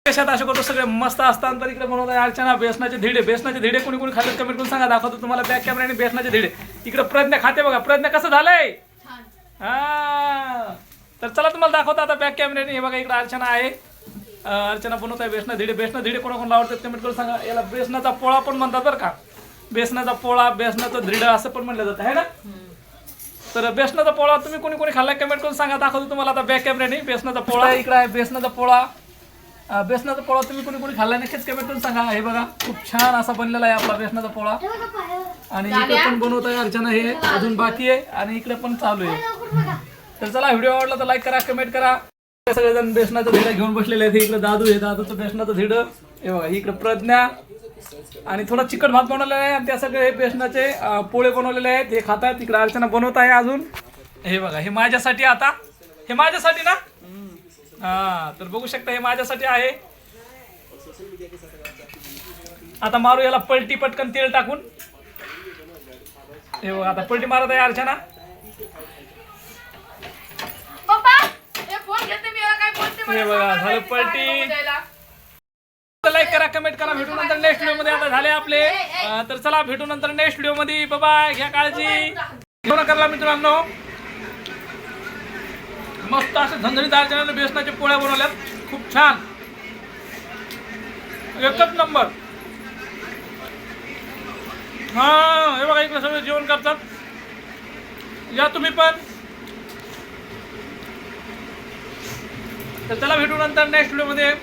कशात अशा करतो सगळे मस्त असतात. तर इकडे बनवत आहे अर्चना बेसनाचे धिडे. बेसनाचे धिडे कोणी कोणी खाल्लेत कमेंट करून सांगा. दाखवतो तुम्हाला बॅक कॅमेराने बेसनाचे धिडे. इकडे प्रज्ञा खाते बघा. प्रज्ञा कसं झालंय. हा तर चला तुम्हाला दाखवतो आता बॅक कॅमेराने. हे बघा इकडे अर्चना आहे. अर्चना बनवत आहे बेसना धिडे. बेसना धिडे कोणाकोणाला आवडतात कमेंट करून सांगा. याला बेसनाचा पोळा पण म्हणतात बरं का. बेसनाचा पोळा बेसनाचं धिडं असं पण म्हणलं जातं आहे ना. तर बेसनाचा पोळा तुम्ही कोणी कोणी खाल्लाय कमेंट करून सांगा. दाखवतो तुम्हाला आता बॅक कॅमेराने बेसनाचा पोळा. इकडे आहे बेसनाचा पोळा. बेसनाचा पोळा तुम्ही कोणी कोणी खाल्ला नक्कीच कमेंट करून सांगा. हे बघा खूप छान असा बनलेला आहे आपला बेसनाचा पोळा. आणि इकडे पण बनवत आहे अर्चना. हे अजून बाकी आहे आणि इकडे पण चालू आहे. तर चला व्हिडिओ आवडला तर लाईक करा कमेंट करा. सगळेजण बेसनाचं धिडं घेऊन बसलेले आहेत. इकडे दादू आहे. दादूचं बेसनाचं धिडं. हे बघा इकडे प्रज्ञा आणि थोडा चिकट भात बनवलेला आहे. आणि त्या सगळे बेसनाचे पोळे बनवलेले आहेत. हे खातात. तिकडे अर्चना बनवत आहे अजून. हे बघा हे माझ्यासाठी. आता हे माझ्यासाठी ना. हा तर बघू शकता हे माझ्यासाठी आहे. आता मारू याला पलटी पटकन तेल टाकून. हे बघा आता पलटी मारत आहे अर्चना. हे बघा झालं पलटी. लाईक करा कमेंट करा. भेटू नंतर नेक्स्ट व्हिडिओ मध्ये. आता झाले आपले. तर चला भेटू नंतर नेक्स्ट व्हिडिओ मध्ये. बाय. घ्या काळजी. घेऊ नका मित्रांनो. मस्त असे झणझणीत अर्चनाने बेसनाचे पोळ्या बनवल्यात. खूप छान एकच नंबर. हा हे बघा इकडे सगळे जेवण करतात. या तुम्ही पण. तर चला भेटू नंतर नेक्स्ट व्हिडिओ मध्ये.